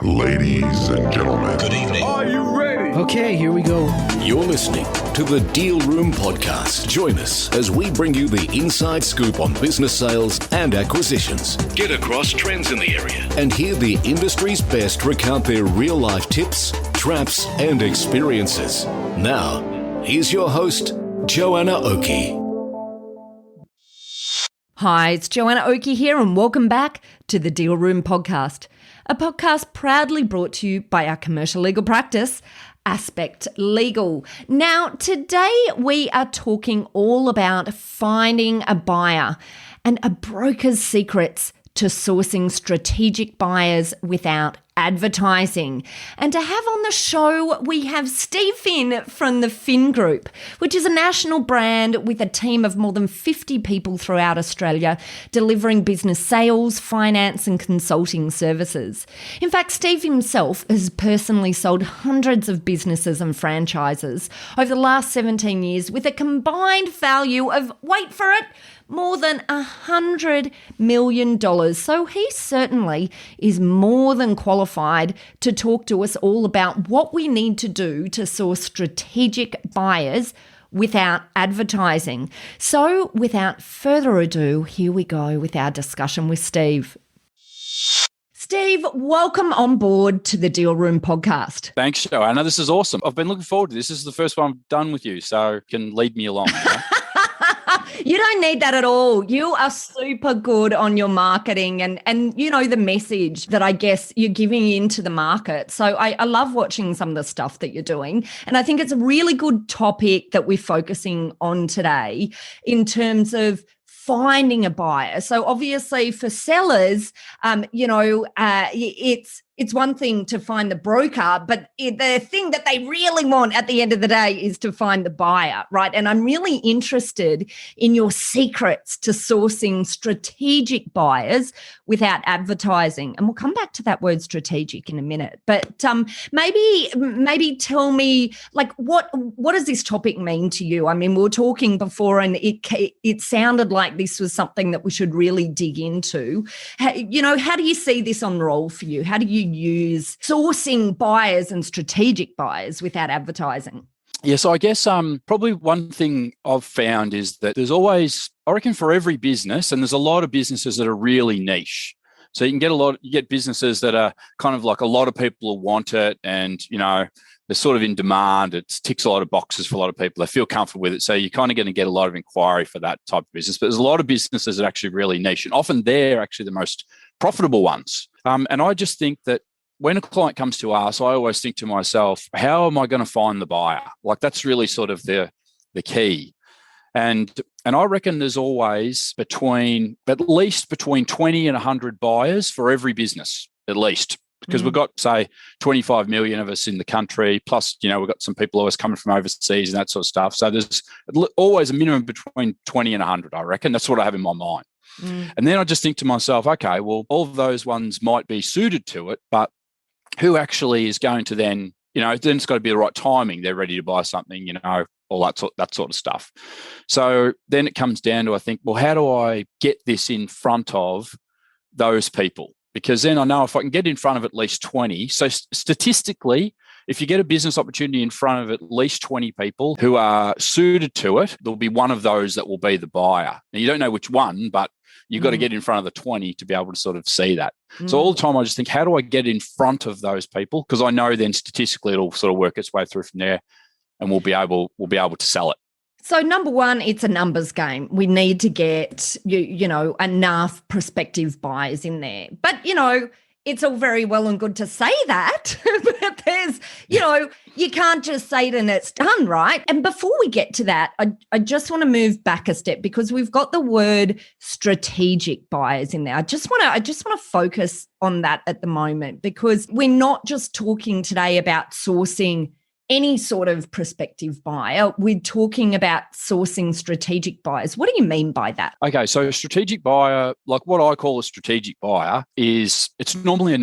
Ladies and gentlemen, Good evening. Are you ready? Okay, here we go. You're listening to the Deal Room Podcast. Join us as we bring you the inside scoop on business sales and acquisitions. Get across trends in the area and hear the industry's best recount their real-life tips, traps, and experiences. Now, here's your host, Joanna Oakey. Hi, it's Joanna Oakey here, and welcome back to the Deal Room Podcast, a podcast proudly brought to you by our commercial legal practice, Aspect Legal. Now, today we are talking all about finding a buyer and a broker's secrets to sourcing strategic buyers without advertising. And to have on the show, we have Steve Finn from the Finn Group, which is a national brand with a team of more than 50 people throughout Australia, delivering business sales, finance and consulting services. In fact, Steve himself has personally sold hundreds of businesses and franchises over the last 17 years with a combined value of, wait for it, more than $100 million. So he certainly is more than qualified to talk to us all about what we need to do to source strategic buyers without advertising. So without further ado, here we go with our discussion with Steve. Steve, welcome on board to the Deal Room Podcast. Thanks, Joanna. This is awesome. I've been looking forward to this. This is the first one I've done with you, so you can lead me along. You know? You don't need that at all. You are super good on your marketing and you know the message that I guess you're giving into the market. So I love watching some of the stuff that you're doing. And I think it's a really good topic that we're focusing on today in terms of finding a buyer. So obviously for sellers, it's one thing to find the broker, but the thing that they really want at the end of the day is to find the buyer, right? And I'm really interested in your secrets to sourcing strategic buyers without advertising. And we'll come back to that word strategic in a minute. But maybe tell me, like, what does this topic mean to you? I mean, we were talking before and it sounded like this was something that we should really dig into. How do you see this unroll for you? How do you use sourcing buyers and strategic buyers without advertising? Yeah, so I guess probably one thing I've found is that there's always, I reckon for every business, and there's a lot of businesses that are really niche. So you get businesses that are kind of like a lot of people want it and, they're sort of in demand. It ticks a lot of boxes for a lot of people. They feel comfortable with it. So you're kind of going to get a lot of inquiry for that type of business. But there's a lot of businesses that are actually really niche, and often they're actually the most profitable ones. And I just think that when a client comes to us, I always think to myself, how am I going to find the buyer? Like that's really sort of the key. And I reckon there's always at least between 20 and 100 buyers for every business, at least. Because we've got, say, 25 million of us in the country, plus, we've got some people always coming from overseas and that sort of stuff. So there's always a minimum between 20 and 100, I reckon. That's what I have in my mind. And then I just think to myself, okay, well, all of those ones might be suited to it, but who actually is going to then it's got to be the right timing. They're ready to buy something, all that sort of stuff. So then it comes down to, I think, well, how do I get this in front of those people? Because then I know if I can get in front of at least 20. So statistically, if you get a business opportunity in front of at least 20 people who are suited to it, there'll be one of those that will be the buyer. Now, you don't know which one, but you've got to get in front of the 20 to be able to sort of see that. So all the time I just think, how do I get in front of those people? Because I know then statistically it'll sort of work its way through from there and we'll be able to sell it. So number one, it's a numbers game. We need to get, enough prospective buyers in there. But, it's all very well and good to say that, but there's, you can't just say it and it's done, right? And before we get to that, I just want to move back a step because we've got the word strategic buyers in there. I just want to focus on that at the moment because we're not just talking today about sourcing any sort of prospective buyer. We're talking about sourcing strategic buyers. What do you mean by that? Okay, so a strategic buyer, like what I call a strategic buyer, is it's normally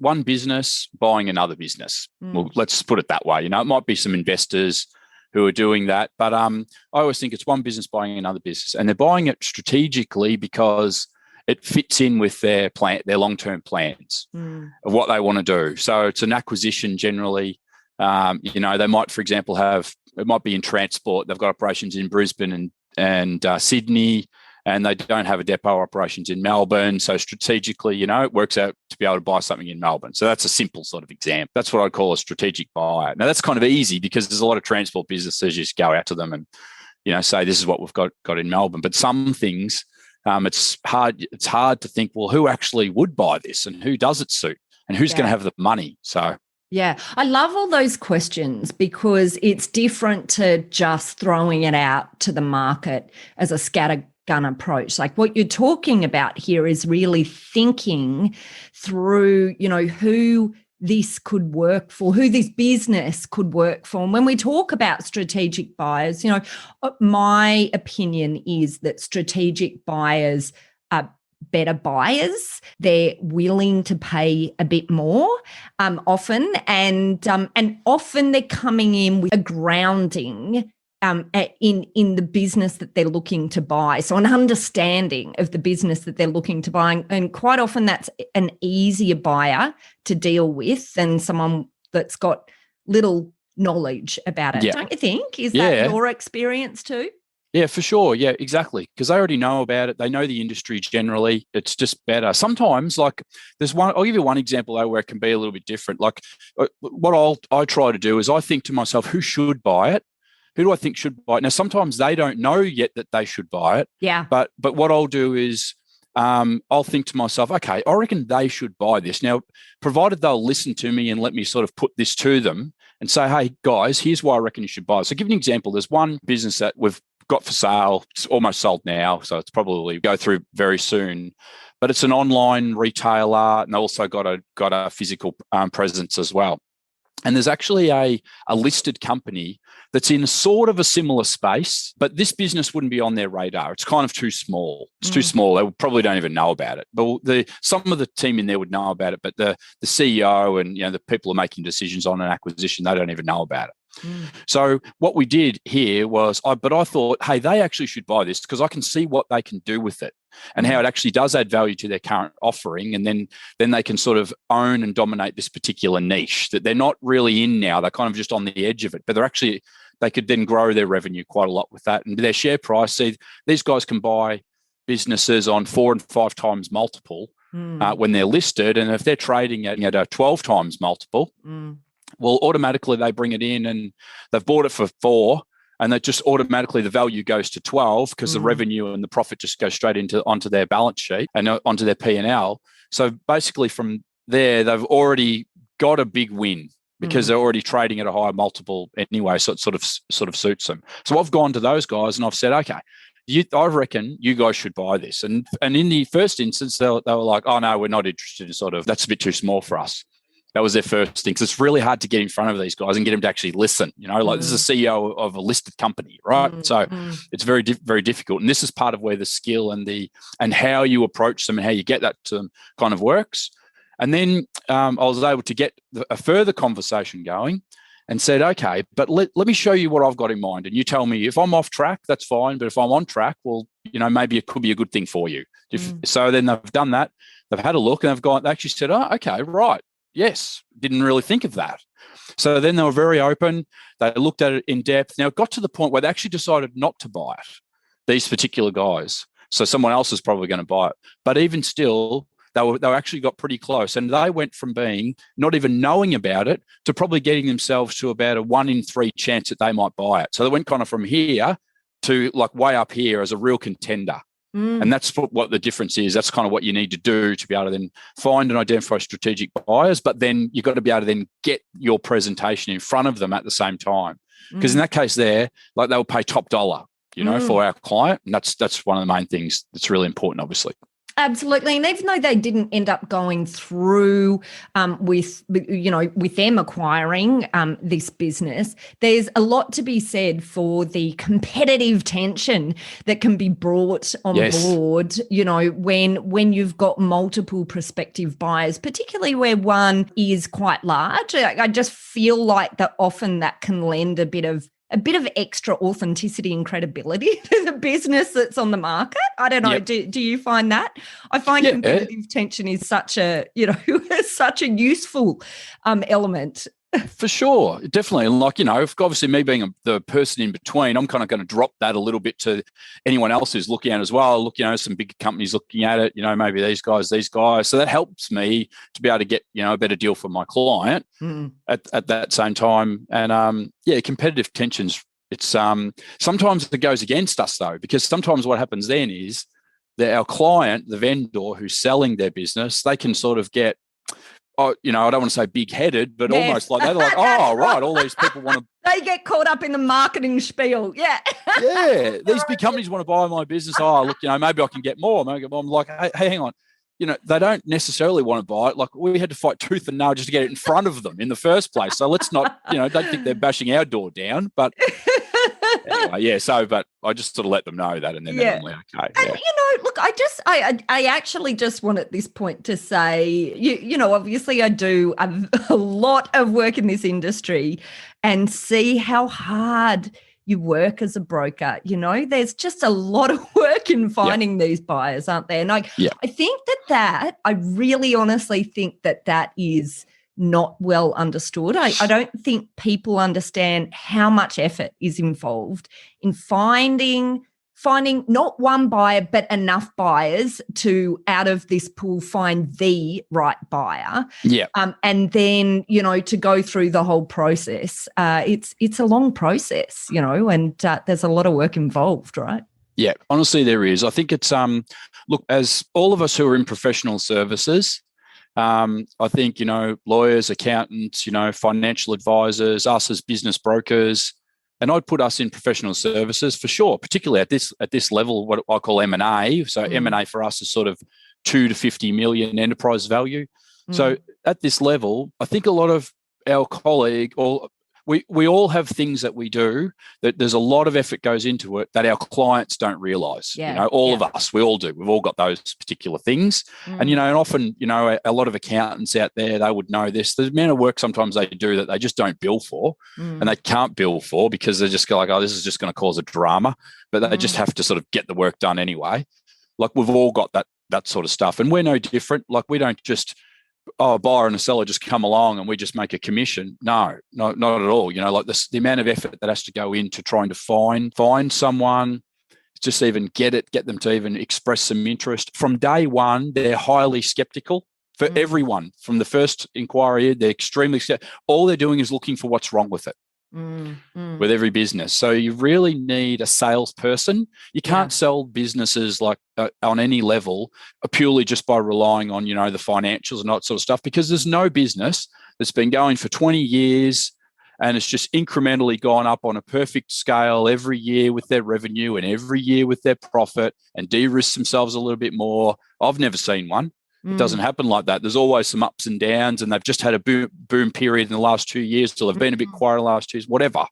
one business buying another business. Well, let's put it that way. It might be some investors who are doing that, but I always think it's one business buying another business, and they're buying it strategically because it fits in with their long-term plans of what they want to do. So it's an acquisition generally. They might, for example, it might be in transport. They've got operations in Brisbane and Sydney, and they don't have a depot operations in Melbourne. So strategically, it works out to be able to buy something in Melbourne. So that's a simple sort of example. That's what I'd call a strategic buyer. Now, that's kind of easy because there's a lot of transport businesses. You just go out to them and, say this is what we've got in Melbourne. But some things, it's hard to think, well, who actually would buy this and who does it suit and who's going to have the money? So yeah, I love all those questions because it's different to just throwing it out to the market as a scattergun approach. Like what you're talking about here is really thinking through, who this could work for, who this business could work for. And when we talk about strategic buyers, my opinion is that strategic buyers are better buyers. They're willing to pay a bit more often, and often they're coming in with a grounding in the business that they're looking to buy. So an understanding of the business that they're looking to buy, and quite often that's an easier buyer to deal with than someone that's got little knowledge about it. Yeah. Don't you think? Is that your experience too? Yeah, for sure. Yeah, exactly. Because they already know about it. They know the industry generally. It's just better. Sometimes, like I'll give you one example though where it can be a little bit different. Like what I try to do is I think to myself, who should buy it? Who do I think should buy it? Now, sometimes they don't know yet that they should buy it. Yeah. But what I'll do is I'll think to myself, okay, I reckon they should buy this. Now, provided they'll listen to me and let me sort of put this to them and say, hey, guys, here's why I reckon you should buy it. So give you an example. There's one business that we've got for sale. It's almost sold now, so it's probably go through very soon. But it's an online retailer, and they also got a physical presence as well. And there's actually a listed company that's in sort of a similar space, but this business wouldn't be on their radar. It's kind of too small. It's too small. They probably don't even know about it. But some of the team in there would know about it, but the CEO and the people who are making decisions on an acquisition, they don't even know about it. So what we did here was, I thought, hey, they actually should buy this because I can see what they can do with it and how it actually does add value to their current offering. And then they can sort of own and dominate this particular niche that they're not really in now. They're kind of just on the edge of it, but they could then grow their revenue quite a lot with that. And their share price, see, these guys can buy businesses on 4 and 5 times multiple when they're listed. And if they're trading at a 12 times multiple, well, automatically they bring it in and they've bought it for 4 and that just automatically the value goes to 12 because the revenue and the profit just goes straight onto their balance sheet and onto their P&L. So basically from there, they've already got a big win because they're already trading at a higher multiple anyway. So it sort of suits them. So I've gone to those guys and I've said, okay, I reckon you guys should buy this. And in the first instance, they were like, oh no, we're not interested in that's a bit too small for us. That was their first thing. Because it's really hard to get in front of these guys and get them to actually listen. This is a CEO of a listed company, right? So it's very, very difficult. And this is part of where the skill and how you approach them and how you get that to them kind of works. And then I was able to get a further conversation going and said, okay, but let me show you what I've got in mind. And you tell me if I'm off track, that's fine. But if I'm on track, well, maybe it could be a good thing for you. So then they've done that. They've had a look and they actually said, oh, okay, right. Yes, didn't really think of that. So then they were very open. They looked at it in depth. Now it got to the point where they actually decided not to buy it, these particular guys. So someone else is probably going to buy it. But even still, they actually got pretty close. And they went from being not even knowing about it to probably getting themselves to about a 1 in 3 chance that they might buy it. So they went kind of from here to like way up here as a real contender. And that's what the difference is. That's kind of what you need to do to be able to then find and identify strategic buyers. But then you've got to be able to then get your presentation in front of them at the same time. Because in that case there, like they'll pay top dollar, for our client. And that's one of the main things that's really important, obviously. Absolutely. And even though they didn't end up going through with them acquiring this business, there's a lot to be said for the competitive tension that can be brought on board, when you've got multiple prospective buyers, particularly where one is quite large. I just feel like that often that can lend a bit of a bit of extra authenticity and credibility to the business that's on the market. I don't know. Yep. Do you find that? I find competitive tension is such a, such a useful element. For sure, definitely. And obviously me being the person in between, I'm kind of going to drop that a little bit to anyone else who's looking at it as well. Look, some big companies looking at it, maybe these guys. So that helps me to be able to get, a better deal for my client at that same time. And competitive tensions, it's sometimes it goes against us though, because sometimes what happens then is that our client, the vendor who's selling their business, they can sort of get, I don't want to say big-headed, but almost like they're like, oh, right, all these people want to. They get caught up in the marketing spiel. Yeah. Yeah. These big companies want to buy my business. Oh, look, maybe I can get more. I'm like, hey, hang on. They don't necessarily want to buy it. Like we had to fight tooth and nail just to get it in front of them in the first place. So let's not, don't think they're bashing our door down. But anyway, but I just sort of let them know that, and then they're normally okay. And look, I actually just want at this point to say, obviously I do a lot of work in this industry and see how hard you work as a broker. There's just a lot of work in finding these buyers, aren't there? And I think that I really honestly think that is not well understood. I don't think people understand how much effort is involved in finding not one buyer, but enough buyers to, out of this pool, find the right buyer. Yeah. And then, to go through the whole process. It's a long process, and there's a lot of work involved, right? Yeah, honestly, there is. I think it's, look, as all of us who are in professional services, I think, lawyers, accountants, financial advisors, us as business brokers, and I'd put us in professional services for sure, particularly at this level, what I call M&A. So M&A for us is sort of 2 to 50 million enterprise value. So at this level, I think a lot of our we all have things that we do that there's a lot of effort goes into it that our clients don't realize. All of us, we all do. We've all got those particular things. And, and often, a lot of accountants out there, they would know this. The amount of work sometimes they do that they just don't bill for and they can't bill for because they're just like, oh, this is just going to cause a drama. But they just have to sort of get the work done anyway. Like we've all got that sort of stuff. And we're no different. Like we don't just, a buyer and a seller just come along and we just make a commission. No, not at all. Like the amount of effort that has to go into trying to find someone, just even get them to even express some interest. From day one, they're highly skeptical for everyone. From the first inquiry, they're extremely skeptical. All they're doing is looking for what's wrong with it. With every business. So you really need a salesperson. You can't sell businesses like on any level purely just by relying on, the financials and that sort of stuff, because there's no business that's been going for 20 years and it's just incrementally gone up on a perfect scale every year with their revenue and every year with their profit and de-risk themselves a little bit more. I've never seen one. It doesn't happen like that. There's always some ups and downs, and they've just had a boom period in the last 2 years, till they've been a bit quiet in the last 2 years, whatever.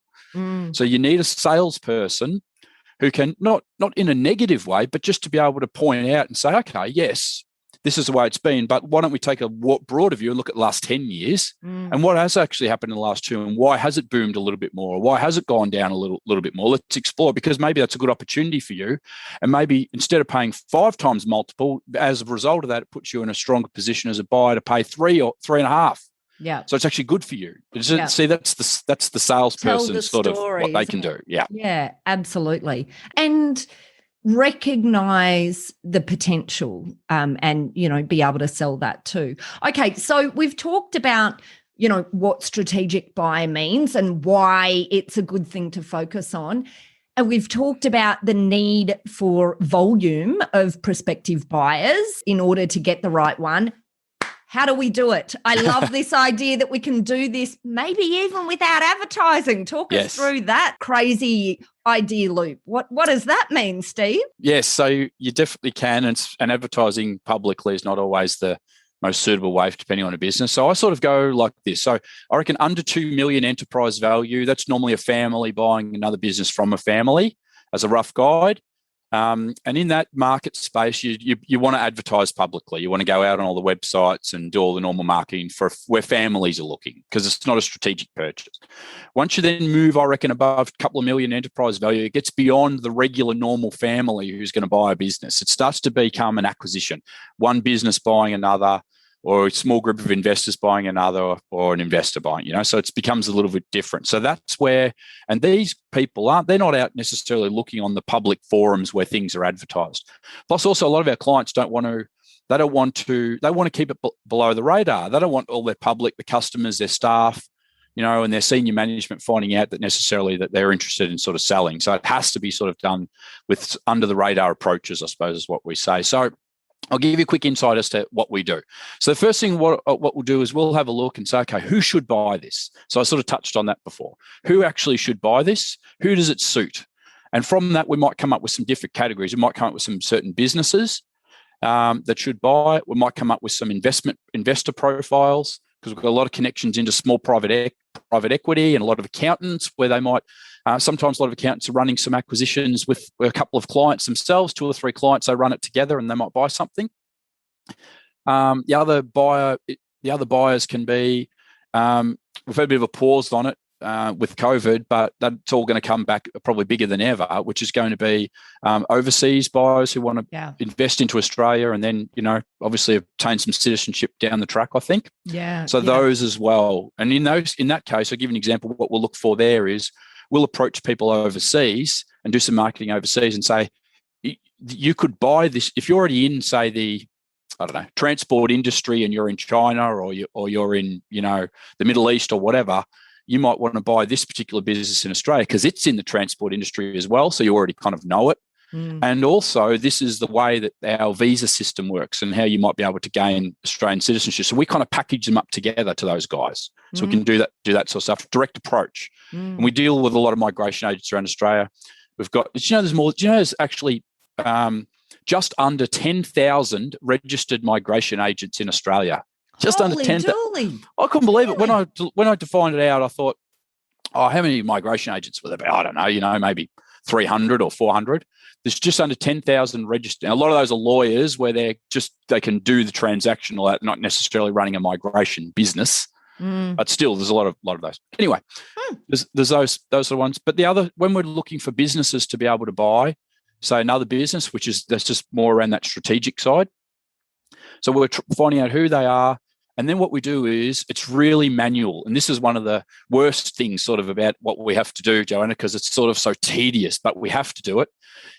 So you need a salesperson who can, not in a negative way, but just to be able to point out and say, okay, yes, this is the way it's been, but why don't we take a broader view and look at the last 10 years and what has actually happened in the last 2 and why has it boomed a little bit more? Or why has it gone down a little bit more? Let's explore, because maybe that's a good opportunity for you. And maybe instead of paying 5 times multiple, as a result of that, it puts you in a stronger position as a buyer to pay 3 or 3.5. Yeah. So it's actually good for you. See, that's the salesperson sort of what they can do. Yeah. Yeah, absolutely. And recognize the potential and, be able to sell that too. Okay, so we've talked about, what strategic buyer means and why it's a good thing to focus on. And we've talked about the need for volume of prospective buyers in order to get the right one. How do we do it? I love this idea that we can do this maybe even without advertising. Talk us through that crazy idea loop. What does that mean, Steve? Yes, so you definitely can, and advertising publicly is not always the most suitable way depending on a business. So I sort of go like this. So I reckon under 2 million enterprise value, that's normally a family buying another business from a family as a rough guide. And in that market space, you want to advertise publicly. You want to go out on all the websites and do all the normal marketing for where families are looking, because it's not a strategic purchase. Once you then move, I reckon, above a couple of million enterprise value, it gets beyond the regular normal family who's going to buy a business. It starts to become an acquisition, one business buying another, or a small group of investors buying another, or an investor buying, so it becomes a little bit different. So that's where, and these people they're not out necessarily looking on the public forums where things are advertised. Plus also a lot of our clients they want to keep it below the radar. They don't want all their public, the customers, their staff, and their senior management finding out that necessarily that they're interested in sort of selling. So it has to be sort of done with under the radar approaches, I suppose is what we say. So I'll give you a quick insight as to what we do. So the first thing what we'll do is we'll have a look and say, okay, who should buy this? So I sort of touched on that before. Who actually should buy this? Who does it suit? And from that, we might come up with some different categories. We might come up with some certain businesses that should buy it. We might come up with some investor profiles, because we've got a lot of connections into small private equity and a lot of accountants where they might, sometimes a lot of accountants are running some acquisitions with a couple of clients themselves, 2 or 3 clients, they run it together and they might buy something. The other buyers can be, we've had a bit of a pause on it with COVID, but that's all going to come back probably bigger than ever, which is going to be overseas buyers who want to invest into Australia and then, obviously obtain some citizenship down the track, I think. Yeah. So those as well. And in that case, I'll give you an example. What we'll look for there is we'll approach people overseas and do some marketing overseas and say, you could buy this if you're already in, say, the transport industry and you're in China or you're in, the Middle East or whatever. You might want to buy this particular business in Australia because it's in the transport industry as well. So you already kind of know it. And also this is the way that our visa system works and how you might be able to gain Australian citizenship. So we kind of package them up together to those guys. So we can do that sort of stuff, direct approach. And we deal with a lot of migration agents around Australia. We've got, there's actually just under 10,000 registered migration agents in Australia. Just Holy under 10,000. I couldn't believe it. When I defined it out, I thought, how many migration agents were there? I don't know, maybe 300 or 400. There's just under 10,000 registered. A lot of those are lawyers where they can do the transactional, not necessarily running a migration business. But still, there's a lot of those. Anyway, there's those sort of ones. But when we're looking for businesses to be able to buy, say another business, that's just more around that strategic side. So we're finding out who they are. And then what we do is it's really manual. And this is one of the worst things sort of about what we have to do, Joanna, because it's sort of so tedious, but we have to do it,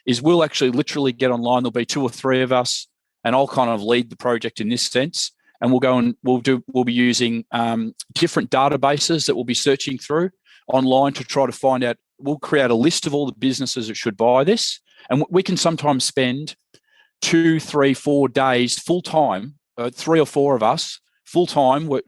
is we'll actually literally get online. There'll be 2 or 3 of us, and I'll kind of lead the project in this sense. And we'll go and we'll be using different databases that we'll be searching through online to try to find out. We'll create a list of all the businesses that should buy this. And we can sometimes spend 2, 3, 4 days full time, 3 or 4 of us full time, we're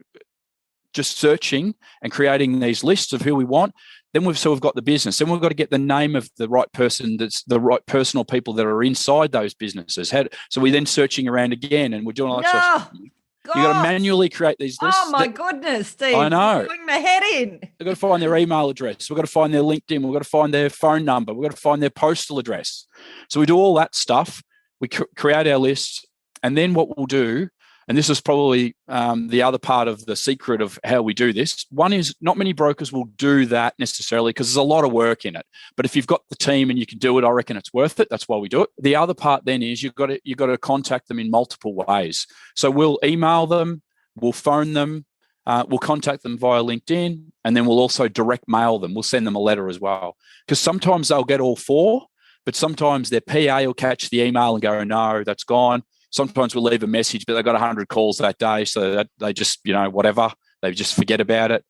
just searching and creating these lists of who we want. Then we've got the business. Then we've got to get the name of the right person, that's the right personal people that are inside those businesses. So we're then searching around again, and we're doing all that stuff. You've got to manually create these lists. Oh my goodness, Steve! I know. You're doing my head in. We've got to find their email address. We've got to find their LinkedIn. We've got to find their phone number. We've got to find their postal address. So we do all that stuff. We create our lists, and then what we'll do. And this is probably the other part of the secret of how we do this. One is not many brokers will do that necessarily because there's a lot of work in it. But if you've got the team and you can do it, I reckon it's worth it. That's why we do it. The other part then is you've got to contact them in multiple ways. So we'll email them, we'll phone them, we'll contact them via LinkedIn, and then we'll also direct mail them. We'll send them a letter as well. Because sometimes they'll get all 4, but sometimes their PA will catch the email and go, no, that's gone. Sometimes we'll leave a message, but they've got 100 calls that day, so that they just, whatever, they just forget about it.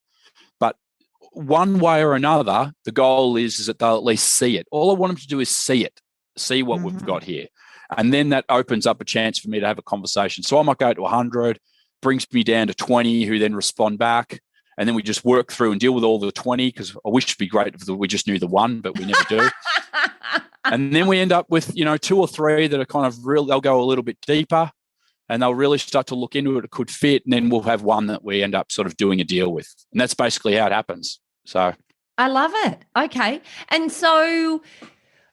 But one way or another, the goal is that they'll at least see it. All I want them to do is see what we've got here. And then that opens up a chance for me to have a conversation. So I might go to 100, brings me down to 20 who then respond back. And then we just work through and deal with all the 20, because I wish it'd be great if we just knew the 1, but we never do. And then we end up with, 2 or 3 that are kind of real. They'll go a little bit deeper and they'll really start to look into it. It could fit. And then we'll have one that we end up sort of doing a deal with. And that's basically how it happens. So I love it. Okay. And so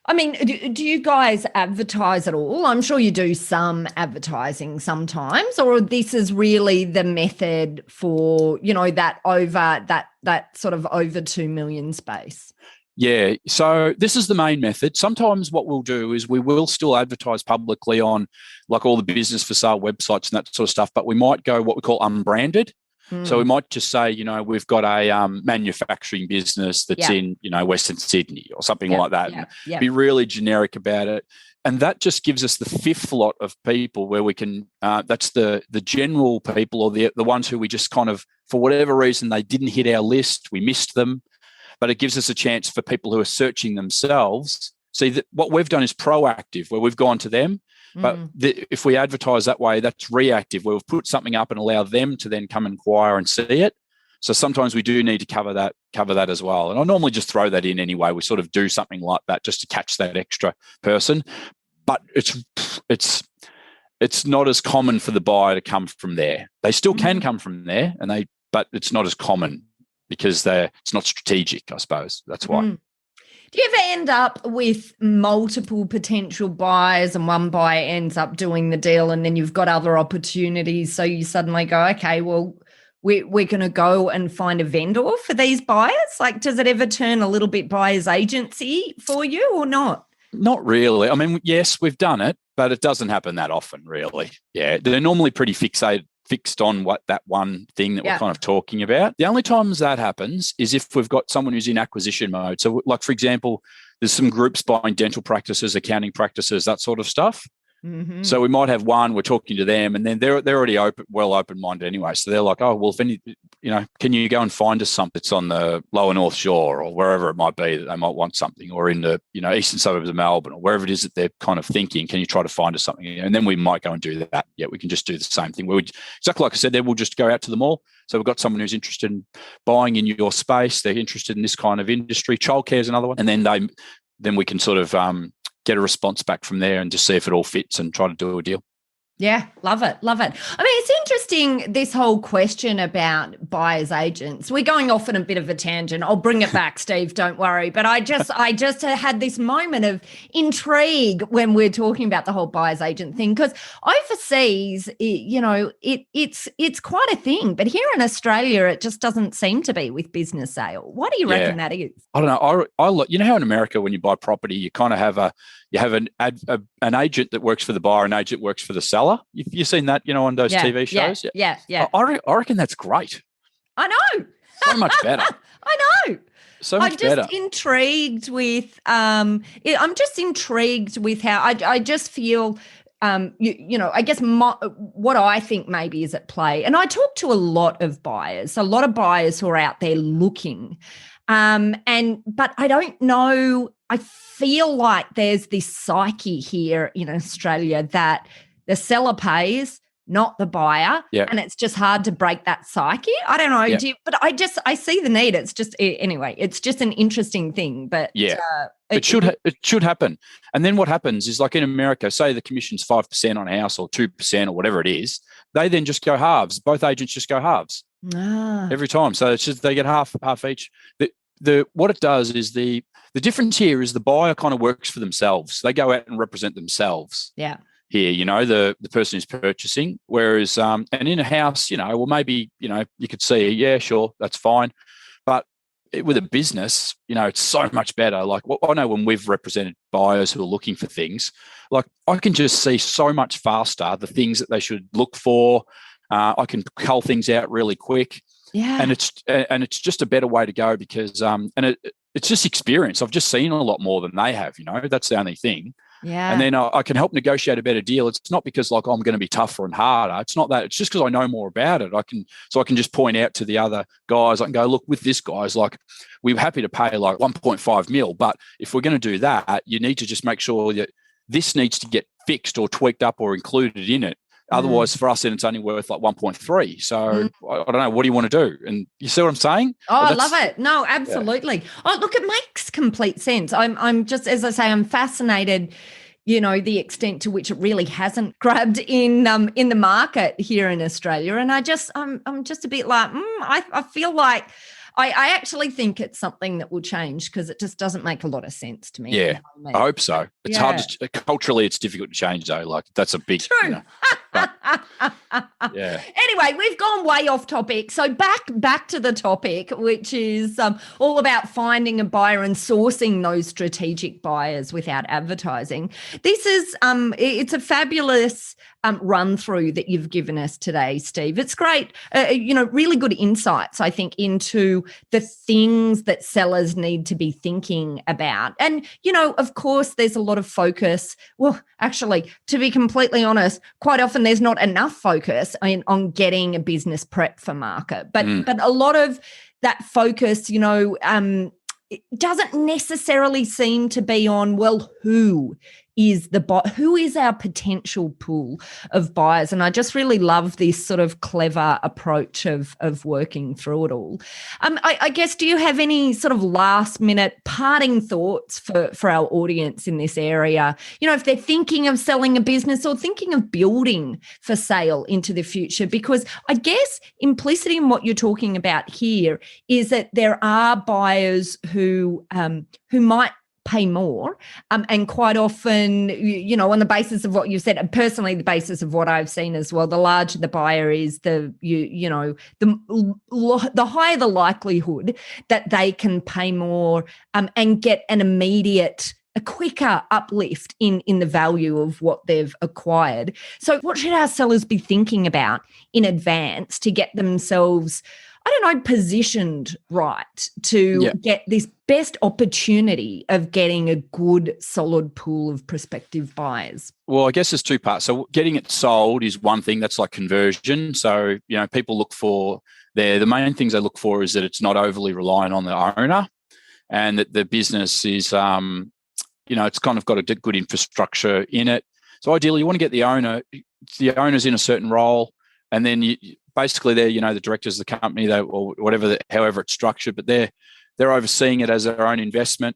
I mean, do you guys advertise at all? I'm sure you do some advertising sometimes, or this is really the method for, that sort of over 2 million space. Yeah, so this is the main method. Sometimes what we'll do is we will still advertise publicly on like all the business for sale websites and that sort of stuff, but we might go what we call unbranded. So we might just say, we've got a manufacturing business that's in, Western Sydney or something like that. And be really generic about it. And that just gives us the fifth lot of people where we can, that's the general people or the ones who we just kind of, for whatever reason, they didn't hit our list, we missed them. But it gives us a chance for people who are searching themselves. See, that what we've done is proactive, where we've gone to them. But if we advertise that way, that's reactive, where we've put something up and allow them to then come inquire and see it. So sometimes we do need to cover that as well. And I normally just throw that in anyway. We sort of do something like that just to catch that extra person. But it's not as common for the buyer to come from there. They still can come from there, but it's not as common because it's not strategic, I suppose. That's why. Do you ever end up with multiple potential buyers and one buyer ends up doing the deal and then you've got other opportunities, so you suddenly go, okay, well, we're going to go and find a vendor for these buyers? Like, does it ever turn a little bit buyer's agency for you or not? Not really. I mean, yes, we've done it, but it doesn't happen that often, really. Yeah, they're normally pretty fixed on what that one thing that we're kind of talking about. The only times that happens is if we've got someone who's in acquisition mode. So like, for example, there's some groups buying dental practices, accounting practices, that sort of stuff. So we might have one, we're talking to them, and then they're already open-minded anyway. So they're like, oh, well, can you go and find us something that's on the lower North Shore or wherever it might be that they might want something, or in the eastern suburbs of Melbourne or wherever it is that they're kind of thinking, can you try to find us something? And then we might go and do that. Yeah, we can just do the same thing. Exactly like I said, then we'll just go out to them all. So we've got someone who's interested in buying in your space. They're interested in this kind of industry. Childcare is another one. And then we can sort of get a response back from there and just see if it all fits and try to do a deal. Yeah, love it. I mean, it's interesting, this whole question about buyer's agents. We're going off on a bit of a tangent. I'll bring it back, Steve, don't worry. But I just had this moment of intrigue when we're talking about the whole buyer's agent thing, because overseas, it's quite a thing. But here in Australia, it just doesn't seem to be with business sale. What do you reckon that is? I don't know. How in America, when you buy property, you kind of have an agent that works for the buyer, an agent works for the seller. You've seen that, on those TV shows? Yeah. I reckon that's great. I know. So much better. I know. So much better. I'm just intrigued with how I just feel, I guess what I think maybe is at play. And I talk to a lot of buyers who are out there looking. But I don't know, I feel like there's this psyche here in Australia that the seller pays, not the buyer, and it's just hard to break that psyche. I don't know, but I see the need. It's just, anyway, it's just an interesting thing. But it should happen. And then what happens is, like in America, say the commission's 5% on a house or 2% or whatever it is, they then just go halves. Both agents just go halves every time. So it's just they get half each. What it does is the difference here is the buyer kind of works for themselves. They go out and represent themselves. Yeah. Here, the person who's purchasing. Whereas, and in a house, well, maybe, you could see, yeah, sure, that's fine. But with a business, it's so much better. Like, I know when we've represented buyers who are looking for things, like I can just see so much faster the things that they should look for. I can cull things out really quick. Yeah. And it's just a better way to go because, it's just experience. I've just seen a lot more than they have, that's the only thing. Yeah. And then I can help negotiate a better deal. It's not because I'm going to be tougher and harder. It's not that. It's just because I know more about it. I can just point out to the other guys. I can go, look, with this guy's like, we're happy to pay like 1.5 mil, but if we're going to do that, you need to just make sure that this needs to get fixed or tweaked up or included in it. Otherwise, for us, then it's only worth like 1.3. So I don't know. What do you want to do? And you see what I'm saying? Oh, I love it. No, absolutely. Yeah. Oh, look, it makes complete sense. I'm just, as I say, I'm fascinated, the extent to which it really hasn't grabbed in the market here in Australia. And I'm just a bit like, I feel like I actually think it's something that will change because it just doesn't make a lot of sense to me. Yeah, I hope so. It's hard to, culturally, it's difficult to change though. Like that's a big, true. Yeah. Anyway, we've gone way off topic. So back to the topic, which is all about finding a buyer and sourcing those strategic buyers without advertising. This is it's a fabulous run through that you've given us today, Steve. It's great, really good insights, I think, into the things that sellers need to be thinking about. And, of course, there's a lot of focus. Well, actually, to be completely honest, quite often there's not enough focus on getting a business prep for market. But a lot of that focus, it doesn't necessarily seem to be on, well, who is our potential pool of buyers? And I just really love this sort of clever approach of working through it all. I guess, do you have any sort of last minute parting thoughts for our audience in this area? If they're thinking of selling a business or thinking of building for sale into the future, because I guess implicit in what you're talking about here is that there are buyers who might pay more, and quite often, on the basis of what you said, and personally, the basis of what I've seen as well, the larger the buyer is, the higher the likelihood that they can pay more and get a quicker uplift in the value of what they've acquired. So what should our sellers be thinking about in advance to get themselves, positioned right to get this best opportunity of getting a good, solid pool of prospective buyers? Well, I guess there's two parts. So getting it sold is one thing. That's like conversion. So, people look for the main things they look for is that it's not overly reliant on the owner, and that the business is, it's kind of got a good infrastructure in it. So ideally, you want to get the owner's in a certain role, and then basically they're, the directors of the company, or whatever, however it's structured, but they're overseeing it as their own investment.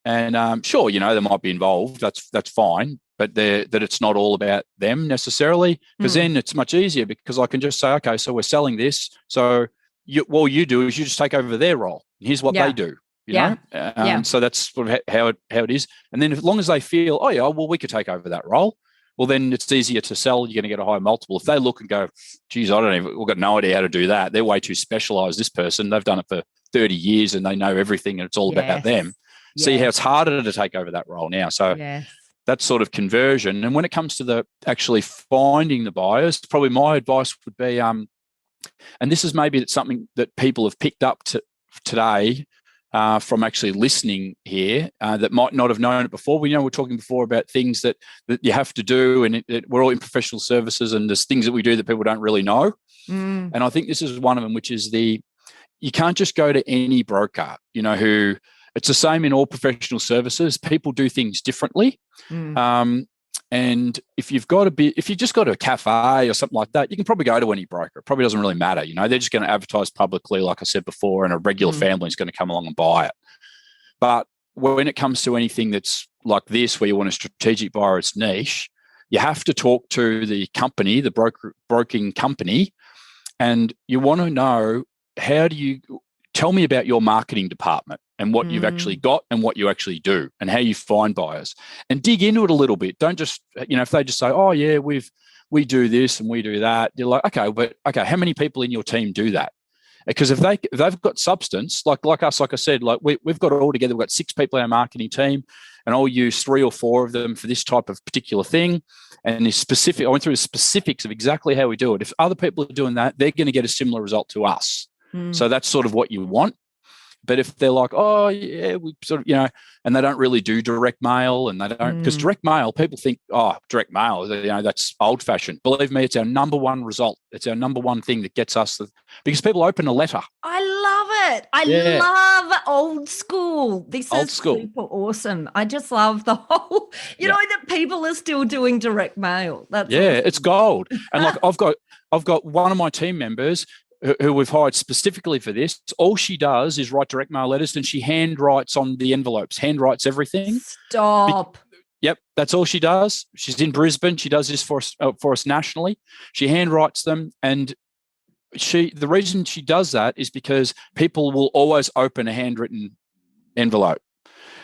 And sure, they might be involved. That's fine, but that it's not all about them necessarily, because then it's much easier, because I can just say, okay, so we're selling this. So all you do is you just take over their role. Here's what they do. So that's sort of how it is. And then as long as they feel, we could take over that role, well, then it's easier to sell. You're going to get a higher multiple. If they look and go, geez, we've got no idea how to do that. They're way too specialized, this person. They've done it for 30 years and they know everything and it's all about them. See how it's harder to take over that role now. So that's sort of conversion. And when it comes to the actually finding the buyers, probably my advice would be, and this is maybe something that people have picked up today, from actually listening here, that might not have known it before. We know we're talking before about things that you have to do, and we're all in professional services, and there's things that we do that people don't really know. And I think this is one of them, which is you can't just go to any broker, who, it's the same in all professional services. People do things differently. And if you just go to a cafe or something like that, you can probably go to any broker. It probably doesn't really matter. They're just going to advertise publicly, like I said before, and a regular family is going to come along and buy it. But when it comes to anything that's like this, where you want a strategic buyer, it's niche, you have to talk to the company, the broking company, and you want to know, how do you tell me about your marketing department and what you've actually got and what you actually do and how you find buyers, and dig into it a little bit. Don't just, if they just say, oh yeah, we do this and we do that, you're like, okay, how many people in your team do that? Because if they've got substance, like us, like I said, like we've got it all together. We've got 6 people in our marketing team, and I'll use 3 or 4 of them for this type of particular thing. And I went through the specifics of exactly how we do it. If other people are doing that, they're going to get a similar result to us. So that's sort of what you want. But if they're like, oh yeah, we sort of, and they don't really do direct mail, and they don't, because direct mail, people think, oh, direct mail, that's old fashioned. Believe me, it's our number one result. It's our number one thing that gets us because people open a letter. I love it. I love old school. This is super awesome. I just love the whole, that people are still doing direct mail. That's awesome. It's gold. And like I've got one of my team members who we've hired specifically for this. All she does is write direct mail letters, and she hand writes on the envelopes, hand writes everything. Stop. Yep, that's all she does. She's in Brisbane. She does this for us nationally. She hand writes them, and the reason she does that is because people will always open a handwritten envelope.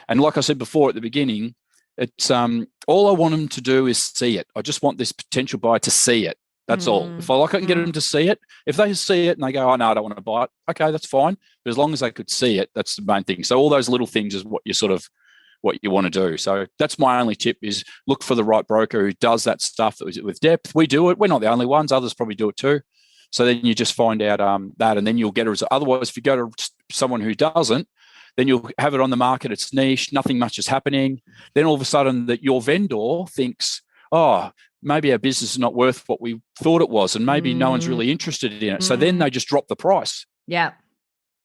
And like I said before at the beginning, it's all I want them to do is see it. I just want this potential buyer to see it. That's all. If I can get them to see it, if they see it and they go, oh, no, I don't want to buy it, okay, that's fine. But as long as they could see it, that's the main thing. So all those little things is what you want to do. So that's my only tip is look for the right broker who does that stuff with depth. We do it. We're not the only ones. Others probably do it too. So then you just find out that, and then you'll get a result. Otherwise, if you go to someone who doesn't, then you'll have it on the market. It's niche. Nothing much is happening. Then all of a sudden that your vendor thinks, oh, maybe our business is not worth what we thought it was, and maybe no one's really interested in it. So then they just drop the price. Yeah.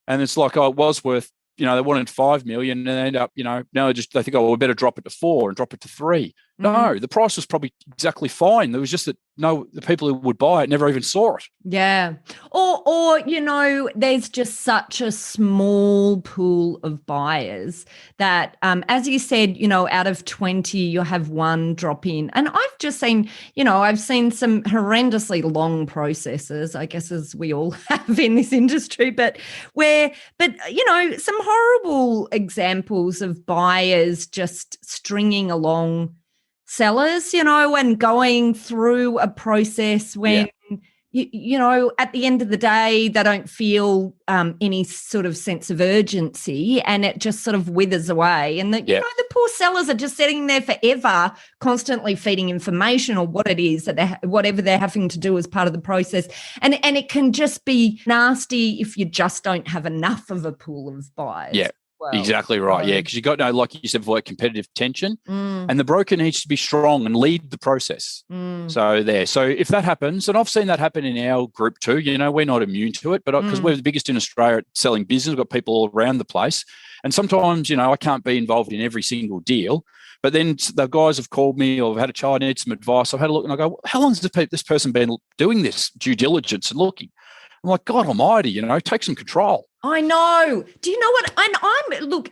And it's like, oh, it was worth, they wanted 5 million and they end up, now they think, oh, well, we better drop it to 4 and drop it to 3. No, the price was probably exactly fine. There was just that the people who would buy it never even saw it. Yeah. Or there's just such a small pool of buyers that, as you said, out of 20, you'll have one drop in. And I've just seen, I've seen some horrendously long processes, I guess, as we all have in this industry, but some horrible examples of buyers just stringing along sellers, and going through a process when, at the end of the day, they don't feel any sort of sense of urgency, and it just sort of withers away. And the poor sellers are just sitting there forever, constantly feeding information or what it is that whatever they're having to do as part of the process. And it can just be nasty if you just don't have enough of a pool of buyers. Yeah. Well, exactly right. Yeah, because you got like you said before, competitive tension, and the broker needs to be strong and lead the process. So if that happens, and I've seen that happen in our group too. We're not immune to it, but because we're the biggest in Australia at selling business, we've got people all around the place, and sometimes I can't be involved in every single deal. But then the guys have called me or had a child, need some advice. I've had a look and I go, how long has this person been doing this due diligence and looking? I'm like, God Almighty, take some control. I know. Do you know what? And I'm look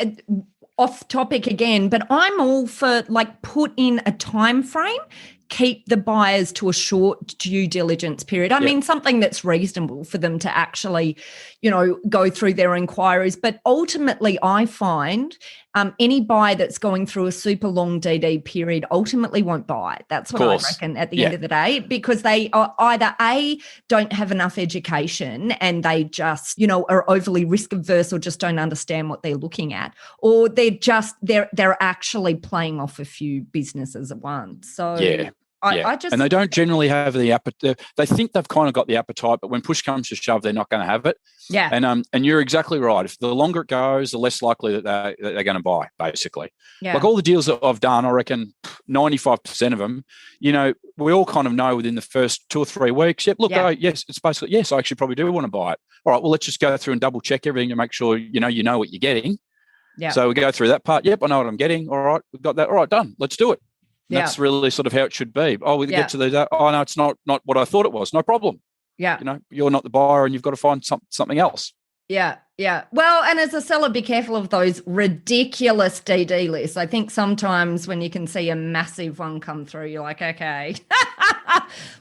off topic again, but I'm all for put in a time frame. Keep the buyers to a short due diligence period. I mean, something that's reasonable for them to actually, go through their inquiries. But ultimately, I find any buyer that's going through a super long DD period ultimately won't buy. That's what I reckon at the end of the day, because they are either don't have enough education and they just, are overly risk averse or just don't understand what they're looking at, or they're actually playing off a few businesses at once. So and they don't generally have the appetite. They think they've kind of got the appetite, but when push comes to shove, they're not going to have it. Yeah. And you're exactly right. If the longer it goes, the less likely that they're going to buy, basically. Yeah. Like all the deals that I've done, I reckon 95% of them, we all kind of know within the first 2 or 3 weeks, yes, it's basically, yes, I actually probably do want to buy it. All right, well, let's just go through and double check everything and make sure, you know what you're getting. Yeah. So we go through that part. Yep, I know what I'm getting. All right, we've got that. All right, done. Let's do it. That's really sort of how it should be. Oh, we get to the, oh, no, it's not what I thought it was. No problem. Yeah. You're not the buyer and you've got to find something else. Yeah. Yeah. Well, and as a seller, be careful of those ridiculous DD lists. I think sometimes when you can see a massive one come through, you're like, okay,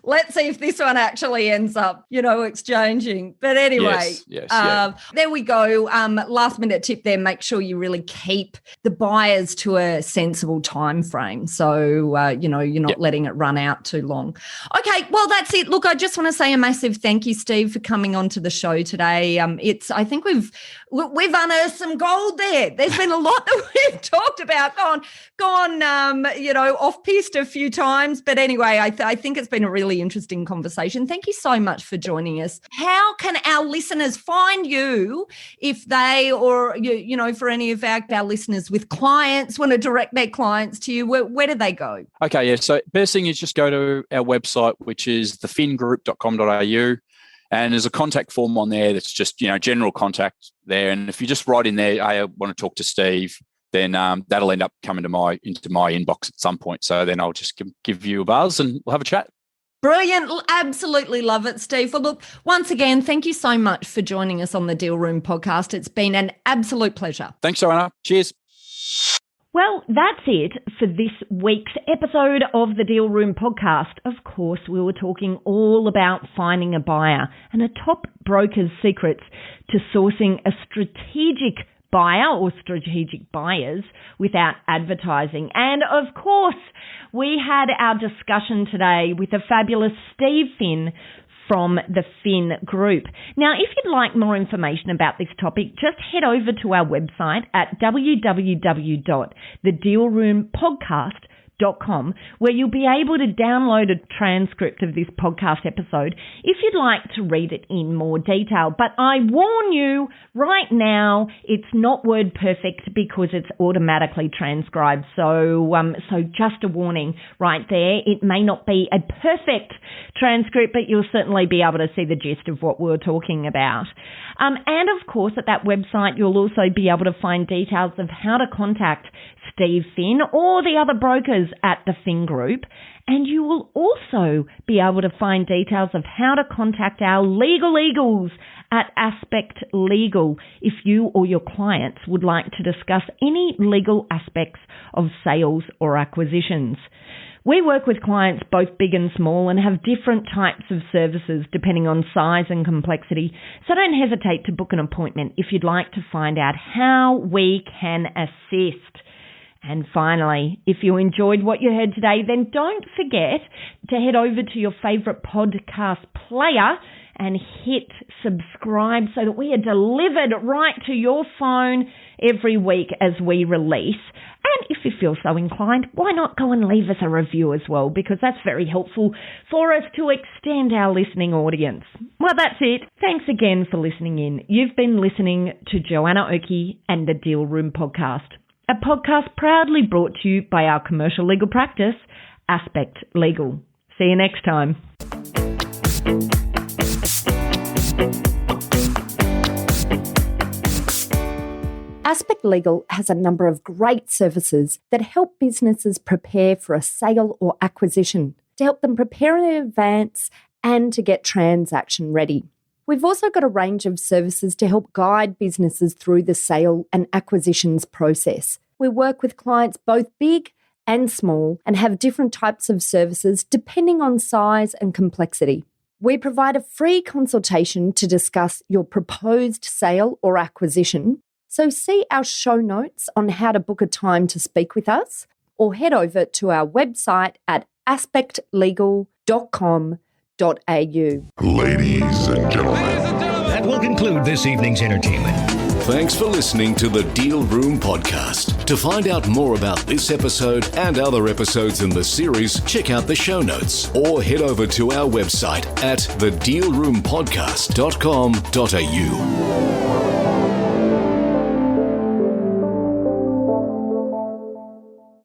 let's see if this one actually ends up, exchanging. But anyway, there we go. Last minute tip there, make sure you really keep the buyers to a sensible time frame. So, you're not letting it run out too long. Okay, well, that's it. Look, I just want to say a massive thank you, Steve, for coming on to the show today. I think we've unearthed some gold there. There's been a lot that we've talked about, gone off piste a few times. But anyway, I think it's been a really interesting conversation. Thank you so much for joining us. How can our listeners find you if they, or for any of our listeners with clients, want to direct their clients to you? Where do they go? Okay, yeah. So best thing is just go to our website, which is thefingroup.com.au. And there's a contact form on there that's just, general contact there. And if you just write in there, I want to talk to Steve, then that'll end up coming into my inbox at some point. So then I'll just give you a buzz and we'll have a chat. Brilliant. Absolutely love it, Steve. Well, look, once again, thank you so much for joining us on the Deal Room podcast. It's been an absolute pleasure. Thanks, Joanna. Cheers. Well, that's it for this week's episode of the Deal Room podcast. Of course, we were talking all about finding a buyer and a top broker's secrets to sourcing a strategic buyer or strategic buyers without advertising. And of course, we had our discussion today with the fabulous Steve Finn from the Finn Group. Now, if you'd like more information about this topic, just head over to our website at www.thedealroompodcast.com, where you'll be able to download a transcript of this podcast episode if you'd like to read it in more detail. But I warn you right now, it's not word perfect because it's automatically transcribed. So just a warning right there. It may not be a perfect transcript, but you'll certainly be able to see the gist of what we're talking about. And of course, at that website, you'll also be able to find details of how to contact Steve Finn or the other brokers at the Finn Group. And you will also be able to find details of how to contact our legal eagles at Aspect Legal if you or your clients would like to discuss any legal aspects of sales or acquisitions. We work with clients both big and small and have different types of services depending on size and complexity. So don't hesitate to book an appointment if you'd like to find out how we can assist. And finally, if you enjoyed what you heard today, then don't forget to head over to your favourite podcast player and hit subscribe so that we are delivered right to your phone every week as we release. And if you feel so inclined, why not go and leave us a review as well, because that's very helpful for us to extend our listening audience. Well, that's it. Thanks again for listening in. You've been listening to Joanna Oakey and the Deal Room podcast, a podcast proudly brought to you by our commercial legal practice, Aspect Legal. See you next time. Aspect Legal has a number of great services that help businesses prepare for a sale or acquisition, to help them prepare in advance and to get transaction ready. We've also got a range of services to help guide businesses through the sale and acquisitions process. We work with clients both big and small and have different types of services depending on size and complexity. We provide a free consultation to discuss your proposed sale or acquisition. So see our show notes on how to book a time to speak with us, or head over to our website at aspectlegal.com.au. Ladies and gentlemen. That will conclude this evening's entertainment. Thanks for listening to the Deal Room podcast. To find out more about this episode and other episodes in the series, check out the show notes or head over to our website at thedealroompodcast.com.au.